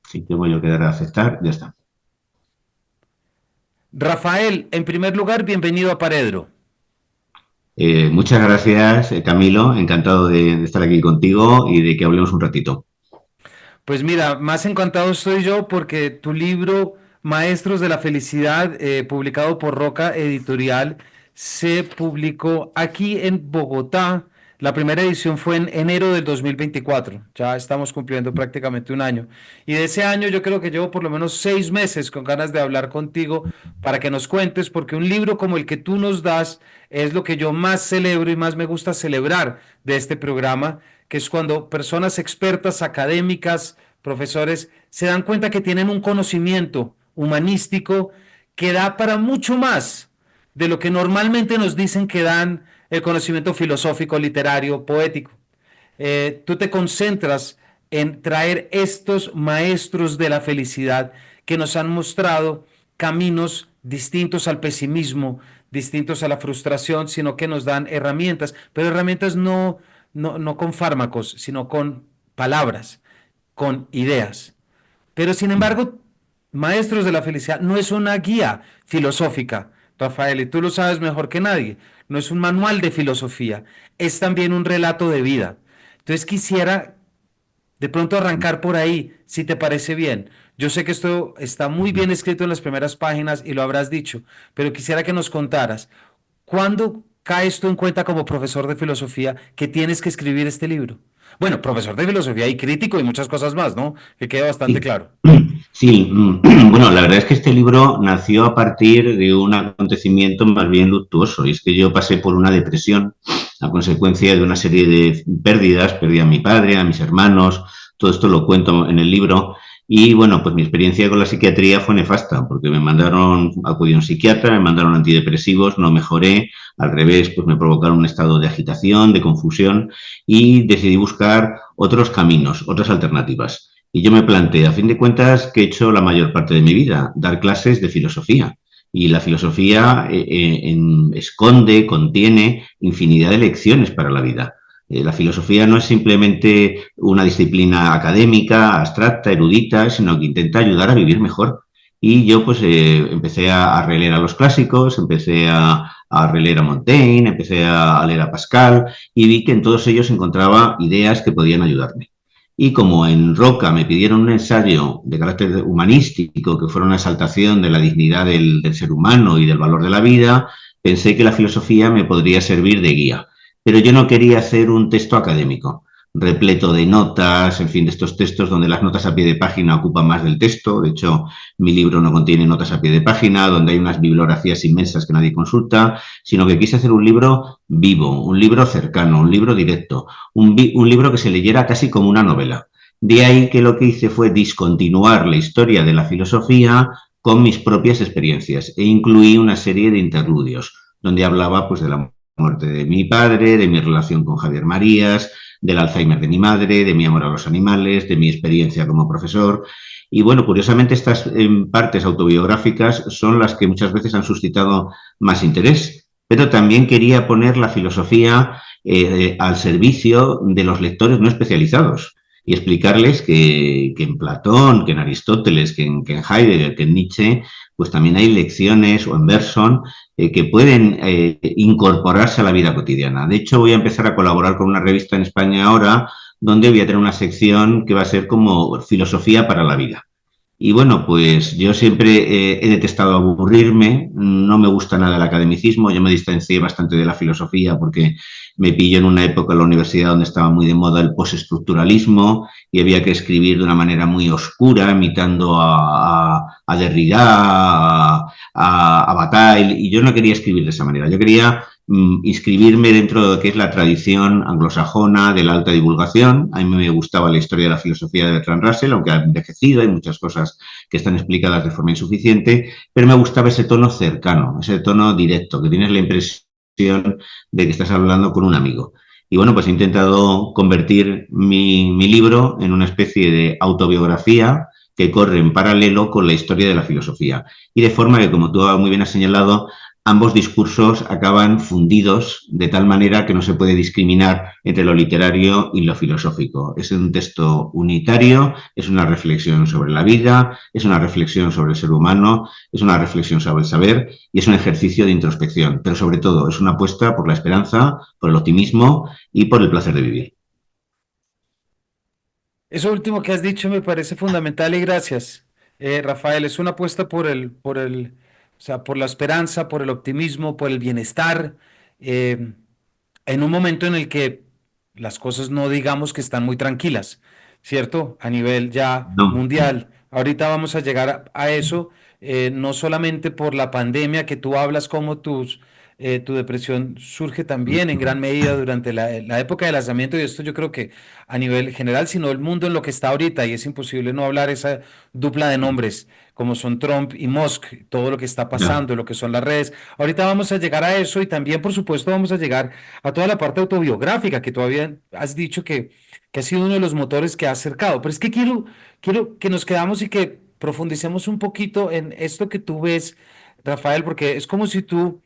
Si tengo yo que dar a aceptar, ya está. Rafael, en primer lugar, bienvenido a Paredro. Muchas gracias, Camilo. Encantado de estar aquí contigo y de que hablemos un ratito. Pues mira, más encantado estoy yo porque tu libro Maestros de la Felicidad, publicado por Roca Editorial, se publicó aquí en Bogotá. La primera edición fue en enero del 2024. Ya estamos cumpliendo prácticamente un año. Y de ese año yo creo que llevo por lo menos 6 meses con ganas de hablar contigo para que nos cuentes, porque un libro como el que tú nos das es lo que yo más celebro y más me gusta celebrar de este programa, que es cuando personas expertas, académicas, profesores, se dan cuenta que tienen un conocimiento humanístico que da para mucho más de lo que normalmente nos dicen que dan el conocimiento filosófico, literario, poético. Tú te concentras en traer estos maestros de la felicidad que nos han mostrado caminos distintos al pesimismo, distintos a la frustración, sino que nos dan herramientas, pero herramientas no con fármacos, sino con palabras, con ideas. Pero sin embargo, Maestros de la Felicidad no es una guía filosófica, Rafael, y tú lo sabes mejor que nadie. No es un manual de filosofía, es también un relato de vida. Entonces quisiera de pronto arrancar por ahí, si te parece bien. Yo sé que esto está muy bien escrito en las primeras páginas y lo habrás dicho, pero quisiera que nos contaras, ¿cuándo caes tú en cuenta como profesor de filosofía que tienes que escribir este libro? Bueno, profesor de filosofía y crítico y muchas cosas más, ¿no? Que quede bastante Sí, claro. sí. Bueno, la verdad es que este libro nació a partir de un acontecimiento más bien luctuoso, y es que yo pasé por una depresión a consecuencia de una serie de pérdidas. Perdí a mi padre, a mis hermanos, todo esto lo cuento en el libro. Y bueno, pues mi experiencia con la psiquiatría fue nefasta, porque me mandaron, acudí a un psiquiatra, me mandaron antidepresivos, no mejoré, al revés, pues me provocaron un estado de agitación, de confusión, y decidí buscar otros caminos, otras alternativas. Y yo me planteé, a fin de cuentas, que he hecho la mayor parte de mi vida, dar clases de filosofía. Y la filosofía esconde, contiene infinidad de lecciones para la vida. La filosofía no es simplemente una disciplina académica, abstracta, erudita, sino que intenta ayudar a vivir mejor. Y yo pues empecé a releer a los clásicos, empecé a releer a Montaigne, empecé a leer a Pascal y vi que en todos ellos encontraba ideas que podían ayudarme. Y como en Roca me pidieron un ensayo de carácter humanístico, que fuera una exaltación de la dignidad del ser humano y del valor de la vida, pensé que la filosofía me podría servir de guía. Pero yo no quería hacer un texto académico, repleto de notas, en fin, de estos textos donde las notas a pie de página ocupan más del texto. De hecho, mi libro no contiene notas a pie de página, donde hay unas bibliografías inmensas que nadie consulta, sino que quise hacer un libro vivo, un libro cercano, un libro directo, un libro que se leyera casi como una novela. De ahí que lo que hice fue discontinuar la historia de la filosofía con mis propias experiencias e incluí una serie de interludios donde hablaba pues de la muerte de mi padre, de mi relación con Javier Marías, del Alzheimer de mi madre, de mi amor a los animales, de mi experiencia como profesor. Y bueno, curiosamente estas partes autobiográficas son las que muchas veces han suscitado más interés, pero también quería poner la filosofía al servicio de los lectores no especializados y explicarles que en Platón, que en Aristóteles, que en Heidegger, que en Nietzsche, pues también hay lecciones, o en Bergson, que pueden incorporarse a la vida cotidiana. De hecho, voy a empezar a colaborar con una revista en España ahora, donde voy a tener una sección que va a ser como filosofía para la vida. Y bueno, pues yo siempre he detestado aburrirme, no me gusta nada el academicismo, yo me distancié bastante de la filosofía porque me pilló en una época en la universidad donde estaba muy de moda el postestructuralismo y había que escribir de una manera muy oscura, imitando a Derrida, a Bataille, y yo no quería escribir de esa manera, yo quería inscribirme dentro de lo que es la tradición anglosajona de la alta divulgación. A mí me gustaba la historia de la filosofía de Bertrand Russell, aunque ha envejecido, hay muchas cosas que están explicadas de forma insuficiente, pero me gustaba ese tono cercano, ese tono directo, que tienes la impresión de que estás hablando con un amigo. Y bueno, pues he intentado convertir mi libro en una especie de autobiografía que corre en paralelo con la historia de la filosofía. Y de forma que, como tú muy bien has señalado, ambos discursos acaban fundidos de tal manera que no se puede discriminar entre lo literario y lo filosófico. Es un texto unitario, es una reflexión sobre la vida, es una reflexión sobre el ser humano, es una reflexión sobre el saber y es un ejercicio de introspección, pero sobre todo es una apuesta por la esperanza, por el optimismo y por el placer de vivir. Eso último que has dicho me parece fundamental y gracias, Rafael. Es una apuesta o sea, por la esperanza, por el optimismo, por el bienestar, eh, en un momento en el que las cosas no digamos que están muy tranquilas, ¿cierto? A nivel ya No. mundial. Ahorita vamos a llegar a eso, no solamente por la pandemia que tú hablas, como tu depresión surge también en gran medida durante la época de lanzamiento, y esto yo creo que a nivel general, sino el mundo en lo que está ahorita, y es imposible no hablar esa dupla de nombres, como son Trump y Musk, todo lo que está Ya. pasando, lo que son las redes. Ahorita vamos a llegar a eso y también, por supuesto, vamos a llegar a toda la parte autobiográfica que todavía has dicho que ha sido uno de los motores que ha acercado. Pero es que quiero que nos quedamos y que profundicemos un poquito en esto que tú ves, Rafael, porque es como si tú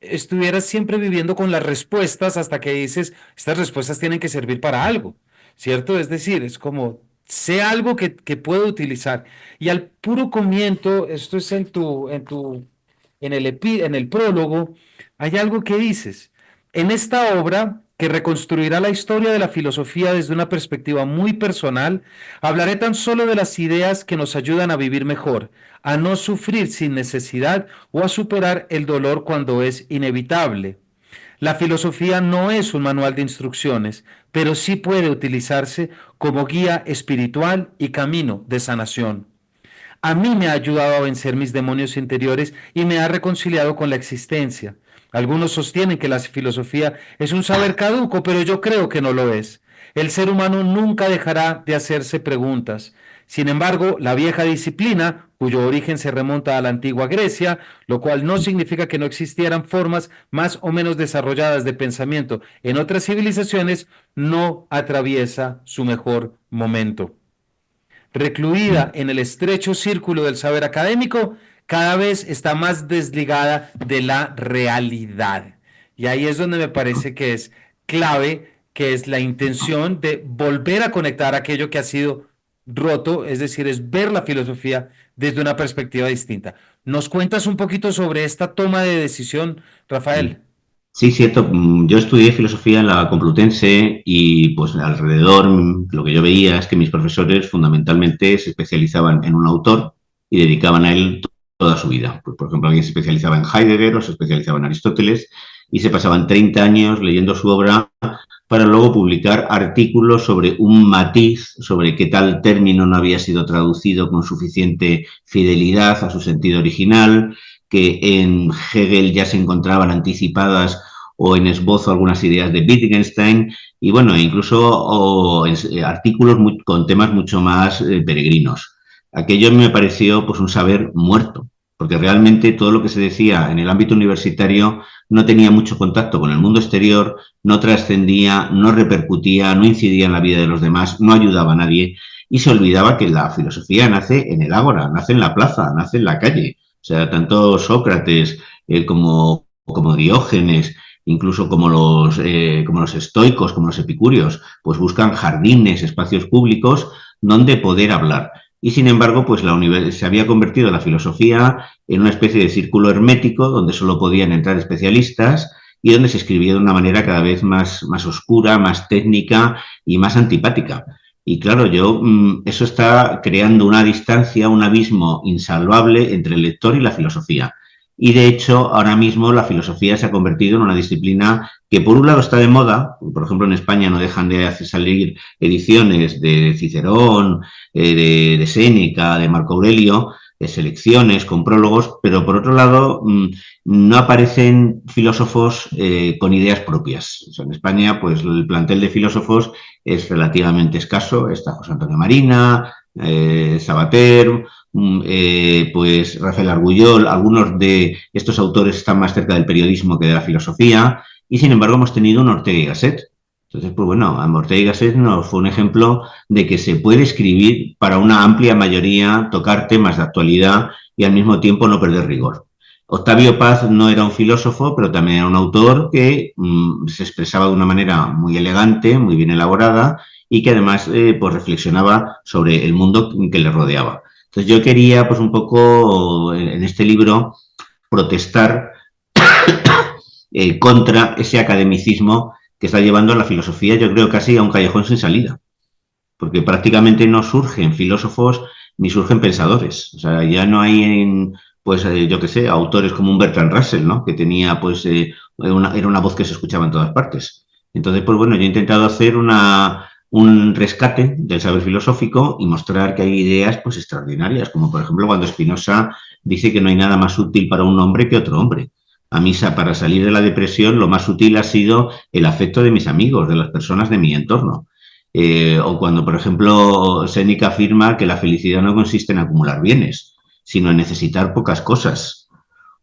estuvieras siempre viviendo con las respuestas hasta que dices, estas respuestas tienen que servir para algo, ¿cierto? Es decir, es como, sé algo que puedo utilizar. Y al puro comienzo, esto es en el prólogo, hay algo que dices. En esta obra, que reconstruirá la historia de la filosofía desde una perspectiva muy personal, hablaré tan solo de las ideas que nos ayudan a vivir mejor, a no sufrir sin necesidad o a superar el dolor cuando es inevitable. La filosofía no es un manual de instrucciones, pero sí puede utilizarse como guía espiritual y camino de sanación. A mí me ha ayudado a vencer mis demonios interiores y me ha reconciliado con la existencia. Algunos sostienen que la filosofía es un saber caduco, pero yo creo que no lo es. El ser humano nunca dejará de hacerse preguntas. Sin embargo, la vieja disciplina, cuyo origen se remonta a la antigua Grecia, lo cual no significa que no existieran formas más o menos desarrolladas de pensamiento en otras civilizaciones, no atraviesa su mejor momento. Recluida en el estrecho círculo del saber académico, cada vez está más desligada de la realidad. Y ahí es donde me parece que es clave, que es la intención de volver a conectar aquello que ha sido roto, es decir, es ver la filosofía desde una perspectiva distinta. ¿Nos cuentas un poquito sobre esta toma de decisión, Rafael? Sí, cierto. Yo estudié filosofía en la Complutense y pues alrededor lo que yo veía es que mis profesores fundamentalmente se especializaban en un autor y dedicaban a él toda su vida. Pues, por ejemplo, alguien se especializaba en Heidegger o se especializaba en Aristóteles y se pasaban 30 años leyendo su obra para luego publicar artículos sobre un matiz, sobre qué tal término no había sido traducido con suficiente fidelidad a su sentido original, que en Hegel ya se encontraban anticipadas o en esbozo algunas ideas de Wittgenstein y bueno, incluso artículos con temas mucho más peregrinos. Aquello me pareció pues un saber muerto, porque realmente todo lo que se decía en el ámbito universitario no tenía mucho contacto con el mundo exterior, no trascendía, no repercutía, no incidía en la vida de los demás, no ayudaba a nadie y se olvidaba que la filosofía nace en el ágora, nace en la plaza, nace en la calle. O sea, tanto Sócrates como Diógenes, incluso como los estoicos, como los epicúreos, pues buscan jardines, espacios públicos donde poder hablar. Y sin embargo, pues se había convertido la filosofía en una especie de círculo hermético donde solo podían entrar especialistas y donde se escribía de una manera cada vez más oscura, más técnica y más antipática. Y claro, eso está creando una distancia, un abismo insalvable entre el lector y la filosofía. Y de hecho, ahora mismo la filosofía se ha convertido en una disciplina que por un lado está de moda, por ejemplo en España no dejan de hacer salir ediciones de Cicerón, de Séneca, de Marco Aurelio, de selecciones con prólogos, pero por otro lado no aparecen filósofos con ideas propias. O sea, en España, pues el plantel de filósofos es relativamente escaso. Está José Antonio Marina, Sabater, pues Rafael Argullol. Algunos de estos autores están más cerca del periodismo que de la filosofía y sin embargo hemos tenido un Ortega y Gasset. Entonces, pues bueno, Ortega y Gasset nos fue un ejemplo de que se puede escribir para una amplia mayoría, tocar temas de actualidad y al mismo tiempo no perder rigor. Octavio Paz no era un filósofo, pero también era un autor que se expresaba de una manera muy elegante, muy bien elaborada y que además pues reflexionaba sobre el mundo que le rodeaba. Entonces yo quería pues un poco en este libro protestar contra ese academicismo que está llevando a la filosofía, yo creo casi a un callejón sin salida, porque prácticamente no surgen filósofos ni surgen pensadores. O sea, ya no hay, pues, yo qué sé, autores como un Bertrand Russell, ¿no? Que tenía, pues, era una voz que se escuchaba en todas partes. Entonces, pues bueno, yo he intentado hacer un rescate del saber filosófico y mostrar que hay ideas, pues, extraordinarias, como por ejemplo cuando Spinoza dice que no hay nada más útil para un hombre que otro hombre. A mí, para salir de la depresión, lo más útil ha sido el afecto de mis amigos, de las personas de mi entorno. O cuando, por ejemplo, Séneca afirma que la felicidad no consiste en acumular bienes, sino en necesitar pocas cosas.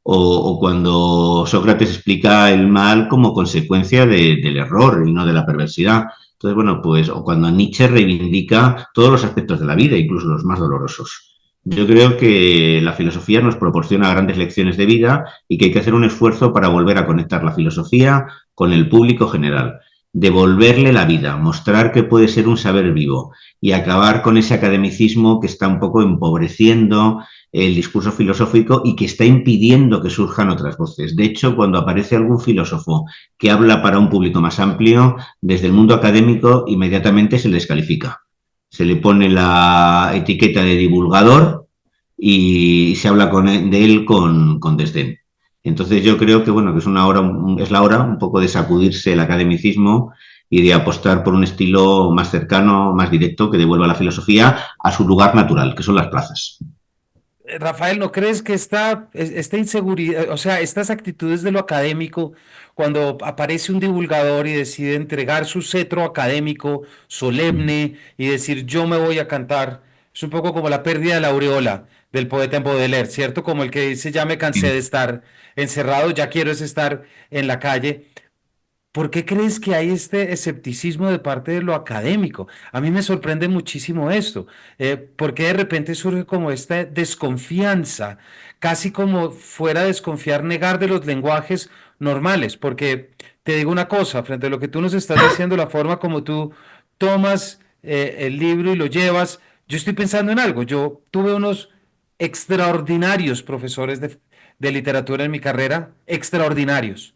O cuando Sócrates explica el mal como consecuencia del error y no de la perversidad. Entonces, bueno, pues, o cuando Nietzsche reivindica todos los aspectos de la vida, incluso los más dolorosos. Yo creo que la filosofía nos proporciona grandes lecciones de vida y que hay que hacer un esfuerzo para volver a conectar la filosofía con el público general, devolverle la vida, mostrar que puede ser un saber vivo y acabar con ese academicismo que está un poco empobreciendo el discurso filosófico y que está impidiendo que surjan otras voces. De hecho, cuando aparece algún filósofo que habla para un público más amplio, desde el mundo académico inmediatamente se le descalifica. Se le pone la etiqueta de divulgador y se habla de él con desdén. Entonces yo creo que bueno, que es la hora un poco de sacudirse el academicismo y de apostar por un estilo más cercano, más directo, que devuelva la filosofía a su lugar natural, que son las plazas. Rafael, ¿no crees que esta inseguridad, o sea, estas actitudes de lo académico, cuando aparece un divulgador y decide entregar su cetro académico solemne y decir yo me voy a cantar, es un poco como la pérdida de la aureola del poeta en Baudelaire, ¿cierto? Como el que dice ya me cansé de estar encerrado, ya quiero es estar en la calle. ¿Por qué crees que hay este escepticismo de parte de lo académico? A mí me sorprende muchísimo esto. ¿Por qué de repente surge como esta desconfianza? Casi como fuera a desconfiar, negar de los lenguajes normales. Porque te digo una cosa, frente a lo que tú nos estás diciendo, la forma como tú tomas el libro y lo llevas, yo estoy pensando en algo. Yo tuve unos extraordinarios profesores de literatura en mi carrera, extraordinarios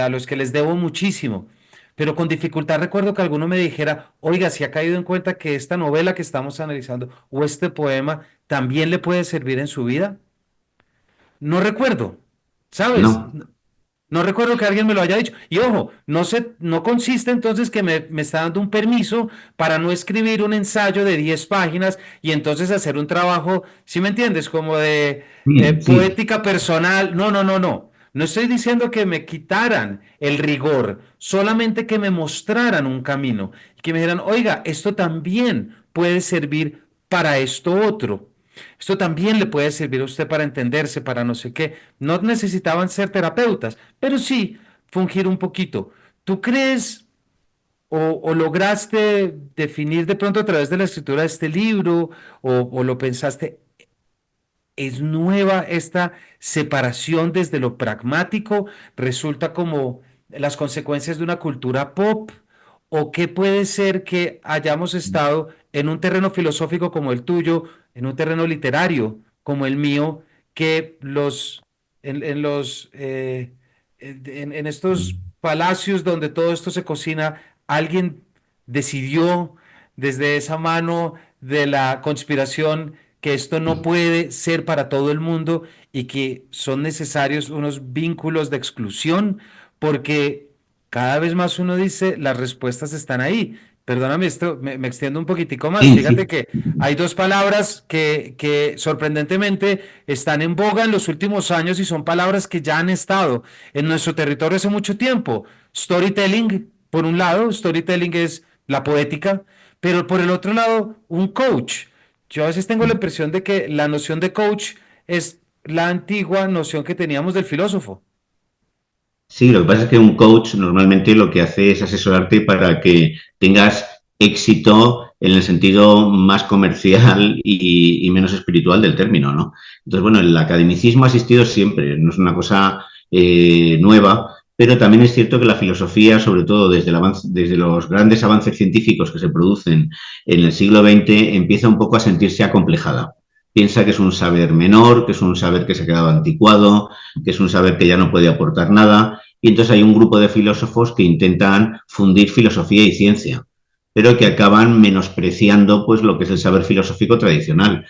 a los que les debo muchísimo. Pero con dificultad recuerdo que alguno me dijera, oiga, si ha caído en cuenta que esta novela que estamos analizando o este poema también le puede servir en su vida. No recuerdo, ¿sabes? No, No recuerdo que alguien me lo haya dicho. Y ojo, no consiste entonces que me está dando un permiso para no escribir un ensayo de 10 páginas y entonces hacer un trabajo, ¿sí me entiendes? Como de sí, sí. poética personal. No, no, no, no. No estoy diciendo que me quitaran el rigor, solamente que me mostraran un camino y que me dijeran, oiga, esto también puede servir para esto otro. Esto también le puede servir a usted para entenderse, para no sé qué. No necesitaban ser terapeutas, pero sí fungir un poquito. ¿Tú crees o lograste definir de pronto a través de la escritura de este libro o lo pensaste? ¿Es nueva esta separación desde lo pragmático? ¿Resulta como las consecuencias de una cultura pop? ¿O qué puede ser que hayamos estado en un terreno filosófico como el tuyo, en un terreno literario como el mío, que en los, en estos palacios donde todo esto se cocina, alguien decidió desde esa mano de la conspiración que esto no puede ser para todo el mundo y que son necesarios unos vínculos de exclusión porque cada vez más uno dice las respuestas están ahí. Perdóname, esto me extiendo un poquitico más. Sí, Fíjate sí. que hay dos palabras que sorprendentemente están en boga en los últimos años y son palabras que ya han estado en nuestro territorio hace mucho tiempo. Storytelling, por un lado, storytelling es la poética, pero por el otro lado, un coach. Yo a veces tengo la impresión de que la noción de coach es la antigua noción que teníamos del filósofo. Sí, lo que pasa es que un coach normalmente lo que hace es asesorarte para que tengas éxito en el sentido más comercial y menos espiritual del término, ¿no? Entonces, bueno, el academicismo ha existido siempre, no es una cosa nueva, pero también es cierto que la filosofía, sobre todo desde los grandes avances científicos que se producen en el siglo XX, empieza un poco a sentirse acomplejada. Piensa que es un saber menor, que es un saber que se ha quedado anticuado, que es un saber que ya no puede aportar nada, y entonces hay un grupo de filósofos que intentan fundir filosofía y ciencia, pero que acaban menospreciando pues lo que es el saber filosófico tradicional.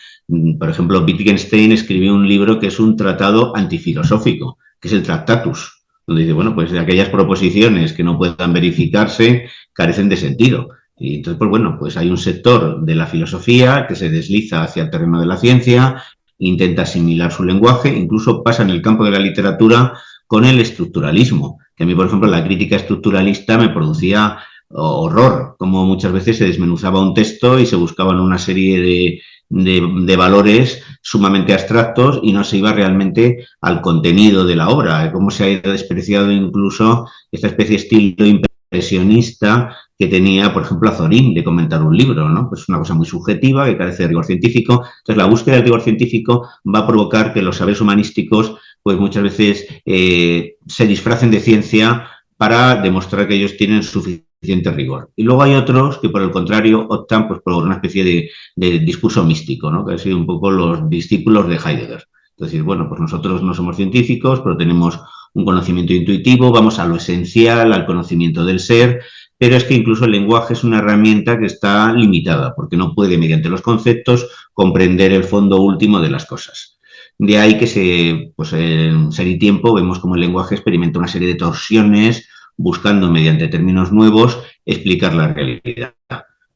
Por ejemplo, Wittgenstein escribió un libro que es un tratado antifilosófico, que es el Tractatus, donde dice, bueno, pues aquellas proposiciones que no puedan verificarse carecen de sentido. Y entonces, pues bueno, pues hay un sector de la filosofía que se desliza hacia el terreno de la ciencia, intenta asimilar su lenguaje, incluso pasa en el campo de la literatura con el estructuralismo, que a mí, por ejemplo, la crítica estructuralista me producía horror, como muchas veces se desmenuzaba un texto y se buscaban una serie de valores sumamente abstractos y no se iba realmente al contenido de la obra, cómo se ha ido despreciado incluso esta especie de estilo impresionista que tenía, por ejemplo, Azorín de comentar un libro, ¿no? Pues una cosa muy subjetiva, que carece de rigor científico. Entonces, la búsqueda del rigor científico va a provocar que los saberes humanísticos, pues muchas veces se disfracen de ciencia para demostrar que ellos tienen suficiente rigor. Y luego hay otros que, por el contrario, optan pues, por una especie de discurso místico, ¿no? Que han sido un poco los discípulos de Heidegger. Entonces, bueno, pues nosotros no somos científicos, pero tenemos un conocimiento intuitivo, vamos a lo esencial, al conocimiento del ser, pero es que incluso el lenguaje es una herramienta que está limitada, porque no puede, mediante los conceptos, comprender el fondo último de las cosas. De ahí que pues en Ser y Tiempo vemos como el lenguaje experimenta una serie de torsiones, buscando mediante términos nuevos explicar la realidad.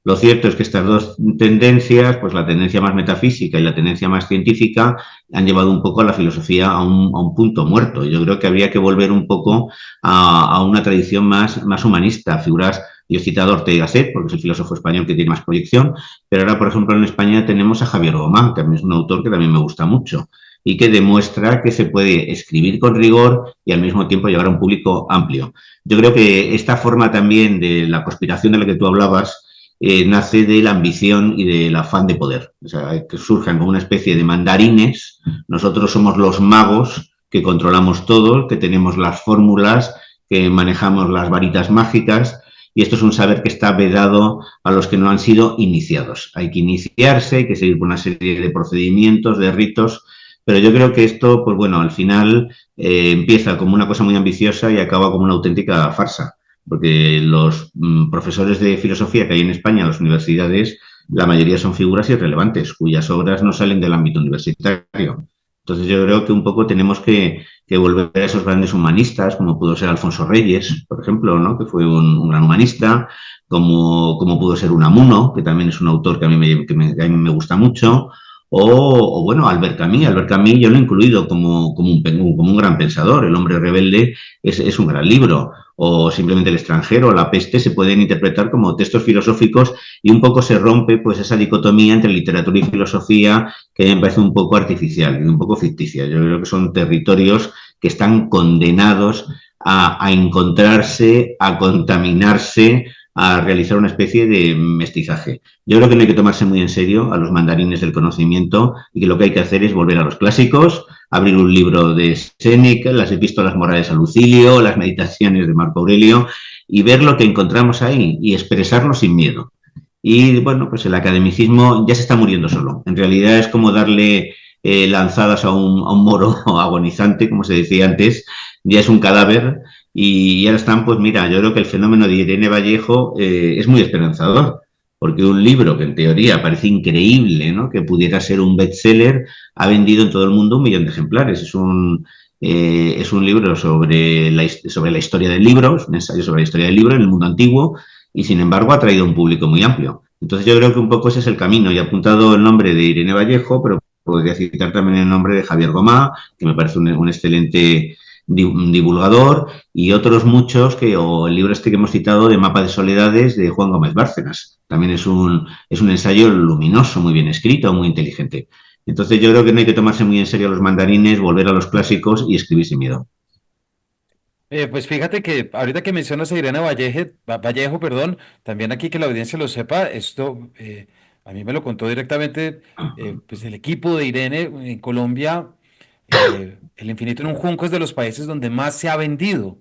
Lo cierto es que estas dos tendencias, pues la tendencia más metafísica y la tendencia más científica, han llevado un poco a la filosofía a un punto muerto. Yo creo que habría que volver un poco a una tradición más humanista. Figuras, yo he citado a Ortega y Gasset, porque es el filósofo español que tiene más proyección, pero ahora, por ejemplo, en España tenemos a Javier Gomá, que a mí es un autor que también me gusta mucho y que demuestra que se puede escribir con rigor y al mismo tiempo llegar a un público amplio. Yo creo que esta forma también de la conspiración de la que tú hablabas nace de la ambición y del afán de poder. O sea, que surjan como una especie de mandarines. Nosotros somos los magos que controlamos todo, que tenemos las fórmulas, que manejamos las varitas mágicas, y esto es un saber que está vedado a los que no han sido iniciados. Hay que iniciarse, hay que seguir por una serie de procedimientos, de ritos, pero yo creo que esto, pues bueno, al final empieza como una cosa muy ambiciosa y acaba como una auténtica farsa, porque los profesores de filosofía que hay en España, en las universidades, la mayoría son figuras irrelevantes, cuyas obras no salen del ámbito universitario. Entonces yo creo que un poco tenemos que volver a esos grandes humanistas, como pudo ser Alfonso Reyes, por ejemplo, ¿no? Que fue un gran humanista, como pudo ser Unamuno, que también es un autor que a mí me gusta mucho, o bueno, Albert Camus. Albert Camus yo lo he incluido como un gran pensador. El hombre rebelde es un gran libro. O simplemente El extranjero, La peste, se pueden interpretar como textos filosóficos y un poco se rompe pues esa dicotomía entre literatura y filosofía que me parece un poco artificial y un poco ficticia. Yo creo que son territorios que están condenados a encontrarse, a contaminarse, a realizar una especie de mestizaje. Yo creo que no hay que tomarse muy en serio a los mandarines del conocimiento y que lo que hay que hacer es volver a los clásicos, abrir un libro de Séneca, las epístolas morales a Lucilio, las meditaciones de Marco Aurelio y ver lo que encontramos ahí y expresarlo sin miedo. Y bueno, pues el academicismo ya se está muriendo solo. En realidad es como darle lanzadas a un moro agonizante, como se decía antes, ya es un cadáver y ahora están, pues mira, yo creo que el fenómeno de Irene Vallejo es muy esperanzador, porque un libro que en teoría parece increíble, ¿no? Que pudiera ser un bestseller, ha vendido en todo el mundo 1 millón de ejemplares. Es un libro sobre la historia del libro, es un ensayo sobre la historia del libro en el mundo antiguo, y sin embargo ha traído un público muy amplio. Entonces yo creo que un poco ese es el camino. Y he apuntado el nombre de Irene Vallejo, pero podría citar también el nombre de Javier Gomá, que me parece un excelente divulgador, y otros muchos, o el libro este que hemos citado de Mapa de Soledades de Juan Gómez Bárcenas. También es un ensayo luminoso, muy bien escrito, muy inteligente. Entonces yo creo que no hay que tomarse muy en serio a los mandarines, volver a los clásicos y escribir sin miedo. Pues fíjate que ahorita que mencionas a Irene Vallejo, perdón, también aquí que la audiencia lo sepa, esto a mí me lo contó directamente pues el equipo de Irene en Colombia. El Infinito en un Junco es de los países donde más se ha vendido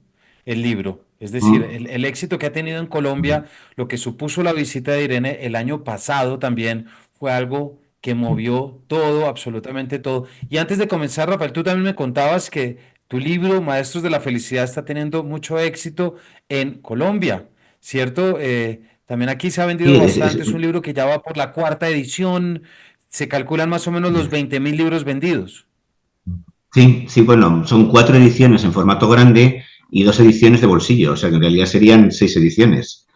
el libro. Es decir, Mm, el éxito que ha tenido en Colombia, lo que supuso la visita de Irene el año pasado también fue algo que movió todo, absolutamente todo. Y antes de comenzar, Rafael, tú también me contabas que tu libro, Maestros de la Felicidad, está teniendo mucho éxito en Colombia, ¿cierto? También aquí se ha vendido Sí, bastante, es un libro que ya va por la cuarta edición, se calculan más o menos los 20.000 libros vendidos. sí, sí, bueno, son 4 ediciones en formato grande y 2 ediciones de bolsillo, o sea que en realidad serían 6 ediciones.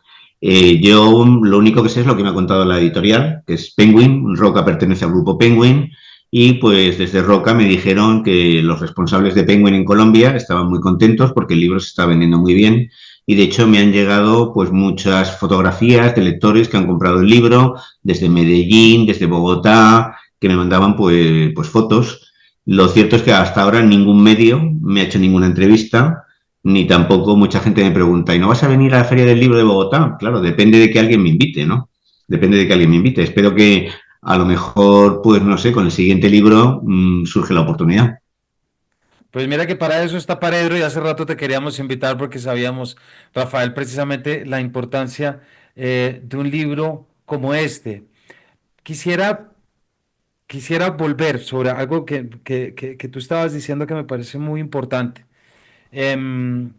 Yo lo único que sé es lo que me ha contado la editorial, que es Penguin. Roca pertenece al grupo Penguin y pues desde Roca me dijeron que los responsables de Penguin en Colombia estaban muy contentos porque el libro se está vendiendo muy bien y de hecho me han llegado pues muchas fotografías de lectores que han comprado el libro desde Medellín, desde Bogotá, que me mandaban pues fotos. Lo cierto es que hasta ahora ningún medio me ha hecho ninguna entrevista ni tampoco mucha gente me pregunta, ¿y no vas a venir a la Feria del Libro de Bogotá? Claro, depende de que alguien me invite, ¿no? Depende de que alguien me invite. Espero que a lo mejor, pues no sé, con el siguiente libro surge la oportunidad. Pues mira que para eso está Paredro y hace rato te queríamos invitar porque sabíamos, Rafael, precisamente la importancia de un libro como este. Quisiera, quisiera volver sobre algo que tú estabas diciendo que me parece muy importante. Em,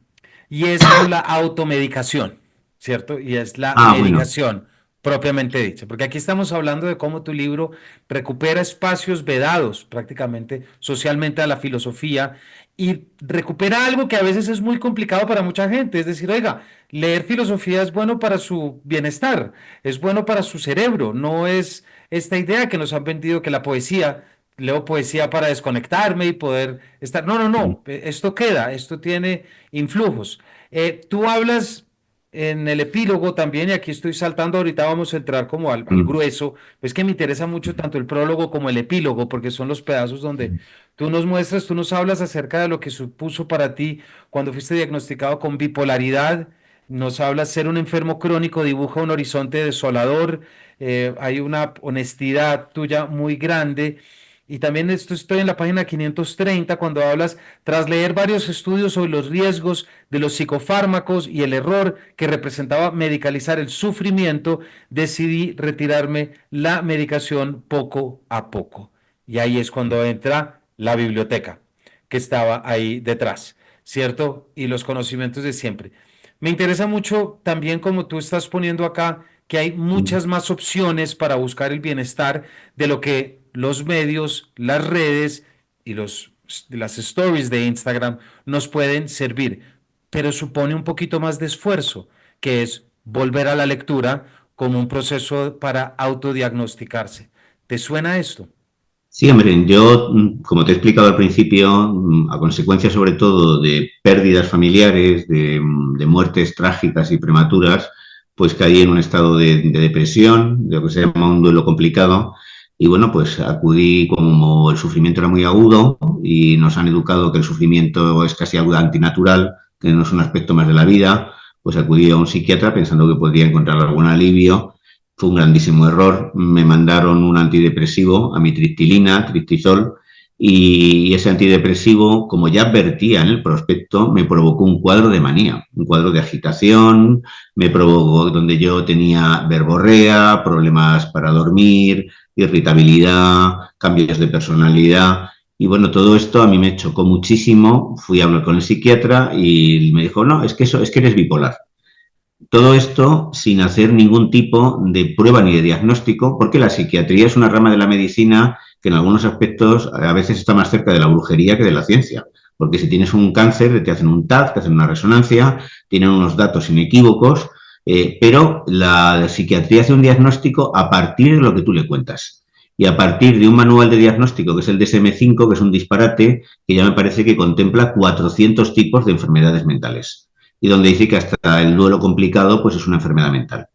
y es con la automedicación, ¿cierto? Y es la Ah, bueno. medicación propiamente dicha, porque aquí estamos hablando de cómo tu libro recupera espacios vedados prácticamente socialmente a la filosofía y recupera algo que a veces es muy complicado para mucha gente, es decir, oiga, leer filosofía es bueno para su bienestar, es bueno para su cerebro, no es esta idea que nos han vendido que la poesía leo poesía para desconectarme y poder estar. No, no, no, esto queda, esto tiene influjos. Tú hablas en el epílogo también, y aquí estoy saltando, ahorita vamos a entrar como al grueso, pues que me interesa mucho tanto el prólogo como el epílogo, porque son los pedazos donde tú nos muestras, tú nos hablas acerca de lo que supuso para ti cuando fuiste diagnosticado con bipolaridad. Nos hablas ser un enfermo crónico, dibuja un horizonte desolador, hay una honestidad tuya muy grande. Y también esto estoy en la página 530 cuando hablas, tras leer varios estudios sobre los riesgos de los psicofármacos y el error que representaba medicalizar el sufrimiento, decidí retirarme la medicación poco a poco. Y ahí es cuando entra la biblioteca que estaba ahí detrás, ¿cierto? Y los conocimientos de siempre. Me interesa mucho también como tú estás poniendo acá que hay muchas más opciones para buscar el bienestar de lo que los medios, las redes y las stories de Instagram nos pueden servir, pero supone un poquito más de esfuerzo, que es volver a la lectura como un proceso para autodiagnosticarse. ¿Te suena esto? Sí, hombre, yo, como te he explicado al principio, a consecuencia sobre todo de pérdidas familiares, de muertes trágicas y prematuras, pues caí en un estado de depresión, de lo que se llama un duelo complicado. Y bueno, pues acudí como el sufrimiento era muy agudo y nos han educado que el sufrimiento es casi algo antinatural, que no es un aspecto más de la vida, pues acudí a un psiquiatra pensando que podría encontrar algún alivio. Fue un grandísimo error. Me mandaron un antidepresivo, amitriptilina, triptizol, y ese antidepresivo, como ya advertía en el prospecto, me provocó un cuadro de manía, un cuadro de agitación, me provocó donde yo tenía verborrea, problemas para dormir, irritabilidad, cambios de personalidad. Y bueno, todo esto a mí me chocó muchísimo. Fui a hablar con el psiquiatra y me dijo, no, es que eso, es que eres bipolar. Todo esto sin hacer ningún tipo de prueba ni de diagnóstico, porque la psiquiatría es una rama de la medicina que en algunos aspectos a veces está más cerca de la brujería que de la ciencia. Porque si tienes un cáncer, te hacen un TAC, te hacen una resonancia, tienen unos datos inequívocos, pero la psiquiatría hace un diagnóstico a partir de lo que tú le cuentas. Y a partir de un manual de diagnóstico, que es el DSM-5, que es un disparate, que ya me parece que contempla 400 tipos de enfermedades mentales y donde dice que hasta el duelo complicado pues es una enfermedad mental.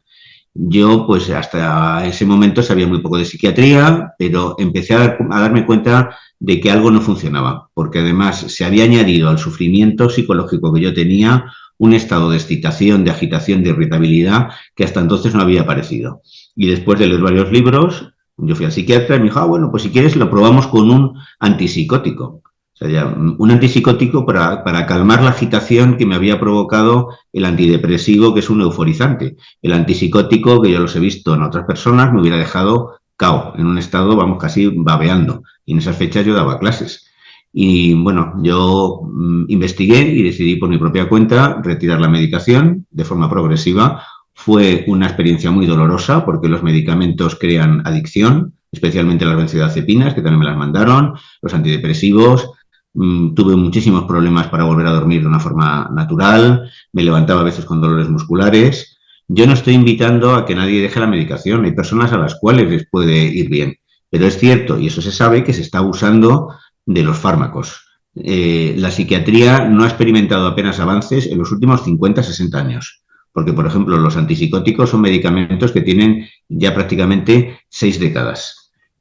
Yo pues hasta ese momento sabía muy poco de psiquiatría, pero empecé a darme cuenta de que algo no funcionaba, porque además se había añadido al sufrimiento psicológico que yo tenía un estado de excitación, de agitación, de irritabilidad que hasta entonces no había aparecido. Y después de leer varios libros, yo fui al psiquiatra y me dijo, bueno, pues si quieres lo probamos con un antipsicótico. O sea, ya, un antipsicótico para calmar la agitación que me había provocado el antidepresivo, que es un euforizante. El antipsicótico, que yo los he visto en otras personas, me hubiera dejado cao, en un estado, vamos, casi babeando. Y en esas fechas yo daba clases. Y bueno, yo investigué y decidí por mi propia cuenta retirar la medicación de forma progresiva. Fue una experiencia muy dolorosa porque los medicamentos crean adicción, especialmente las benzodiazepinas, que también me las mandaron, los antidepresivos. Tuve muchísimos problemas para volver a dormir de una forma natural, me levantaba a veces con dolores musculares. Yo no estoy invitando a que nadie deje la medicación, hay personas a las cuales les puede ir bien, pero es cierto, y eso se sabe, que se está abusando de los fármacos. La psiquiatría no ha experimentado apenas avances en los últimos 50-60 años, porque, por ejemplo, los antipsicóticos son medicamentos que tienen ya prácticamente 6 décadas.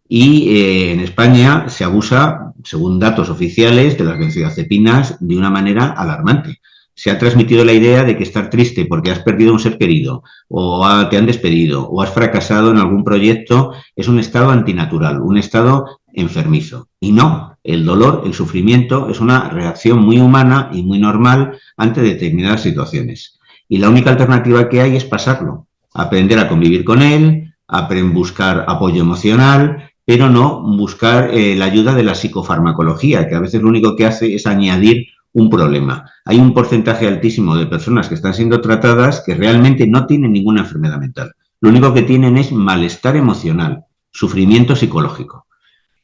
Y en España se abusa, según datos oficiales, de las benzodiazepinas de una manera alarmante. Se ha transmitido la idea de que estar triste porque has perdido un ser querido, o te han despedido, o has fracasado en algún proyecto, es un estado antinatural, un estado enfermizo. Y no, el dolor, el sufrimiento, es una reacción muy humana y muy normal ante determinadas situaciones. Y la única alternativa que hay es pasarlo, aprender a convivir con él, buscar apoyo emocional, pero no buscar la ayuda de la psicofarmacología, que a veces lo único que hace es añadir un problema. Hay un porcentaje altísimo de personas que están siendo tratadas que realmente no tienen ninguna enfermedad mental. Lo único que tienen es malestar emocional, sufrimiento psicológico.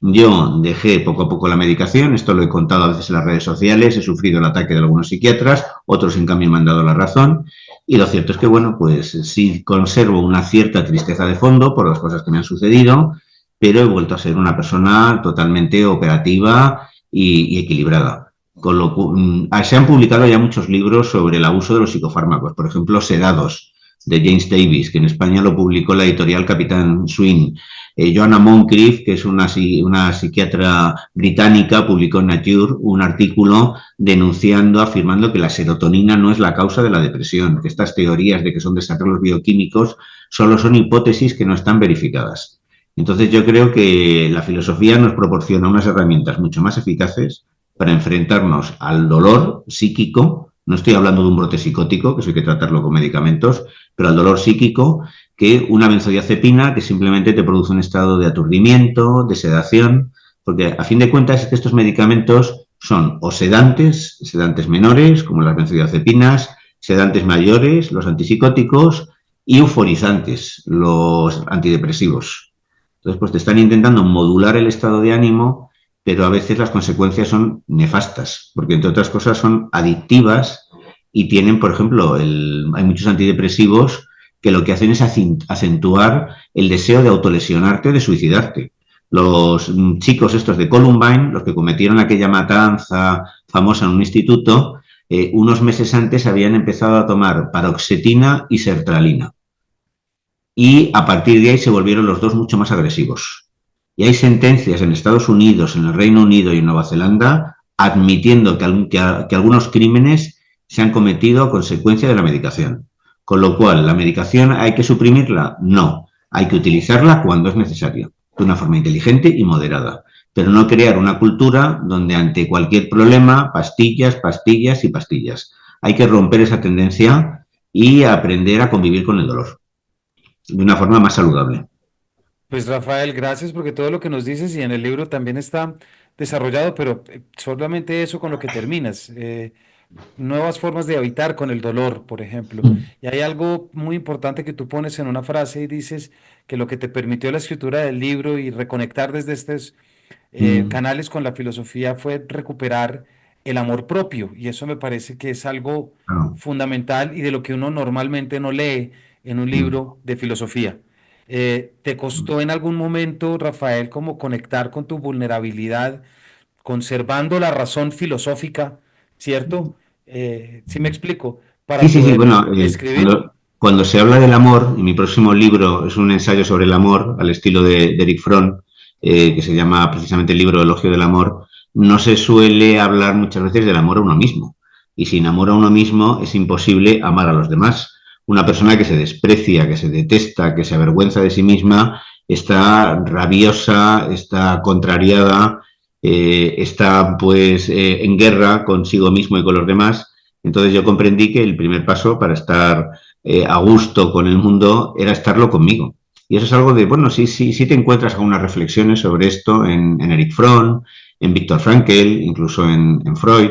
Yo dejé poco a poco la medicación, esto lo he contado a veces en las redes sociales, he sufrido el ataque de algunos psiquiatras, otros en cambio me han dado la razón, y lo cierto es que, bueno, pues sí conservo una cierta tristeza de fondo por las cosas que me han sucedido, pero he vuelto a ser una persona totalmente operativa y equilibrada. Se han publicado ya muchos libros sobre el abuso de los psicofármacos, por ejemplo, Sedados, de James Davis, que en España lo publicó la editorial Capitán Swing. Joanna Moncrief, que es una psiquiatra británica, publicó en Nature un artículo denunciando, afirmando que la serotonina no es la causa de la depresión, que estas teorías de que son desarrollos bioquímicos solo son hipótesis que no están verificadas. Entonces yo creo que la filosofía nos proporciona unas herramientas mucho más eficaces para enfrentarnos al dolor psíquico. No estoy hablando de un brote psicótico, que eso hay que tratarlo con medicamentos, pero al dolor psíquico, que una benzodiazepina que simplemente te produce un estado de aturdimiento, de sedación, porque a fin de cuentas estos medicamentos son o sedantes, sedantes menores, como las benzodiazepinas, sedantes mayores, los antipsicóticos, y euforizantes, los antidepresivos. Entonces, pues te están intentando modular el estado de ánimo, pero a veces las consecuencias son nefastas, porque entre otras cosas son adictivas y tienen, por ejemplo, hay muchos antidepresivos que lo que hacen es acentuar el deseo de autolesionarte, de suicidarte. Los chicos estos de Columbine, los que cometieron aquella matanza famosa en un instituto, unos meses antes habían empezado a tomar paroxetina y sertralina. Y a partir de ahí se volvieron los dos mucho más agresivos. Y hay sentencias en Estados Unidos, en el Reino Unido y en Nueva Zelanda admitiendo que algunos crímenes se han cometido a consecuencia de la medicación. Con lo cual, ¿la medicación hay que suprimirla? No. Hay que utilizarla cuando es necesario, de una forma inteligente y moderada. Pero no crear una cultura donde ante cualquier problema, pastillas, pastillas y pastillas. Hay que romper esa tendencia y aprender a convivir con el dolor de una forma más saludable. Pues Rafael, gracias porque todo lo que nos dices y en el libro también está desarrollado, pero solamente eso con lo que terminas. Nuevas formas de habitar con el dolor, por ejemplo. Y hay algo muy importante que tú pones en una frase y dices que lo que te permitió la escritura del libro y reconectar desde estos canales con la filosofía fue recuperar el amor propio. Y eso me parece que es algo Claro. fundamental y de lo que uno normalmente no lee en un libro de filosofía. ¿Te costó en algún momento, Rafael, como conectar con tu vulnerabilidad, conservando la razón filosófica, ¿cierto? ¿Sí me explico? Sí, Para sí, sí. poder Bueno, escribir. cuando se habla del amor, y mi próximo libro es un ensayo sobre el amor, al estilo de Eric Fromm, que se llama precisamente el libro Elogio del Amor, no se suele hablar muchas veces del amor a uno mismo. Y sin amor a uno mismo es imposible amar a los demás. Una persona que se desprecia, que se detesta, que se avergüenza de sí misma, está rabiosa, está contrariada, está pues en guerra consigo mismo y con los demás. Entonces yo comprendí que el primer paso para estar a gusto con el mundo era estarlo conmigo. Y eso es algo de, bueno, sí te encuentras algunas reflexiones sobre esto en Erich Fromm, en Viktor Frankl, incluso en Freud.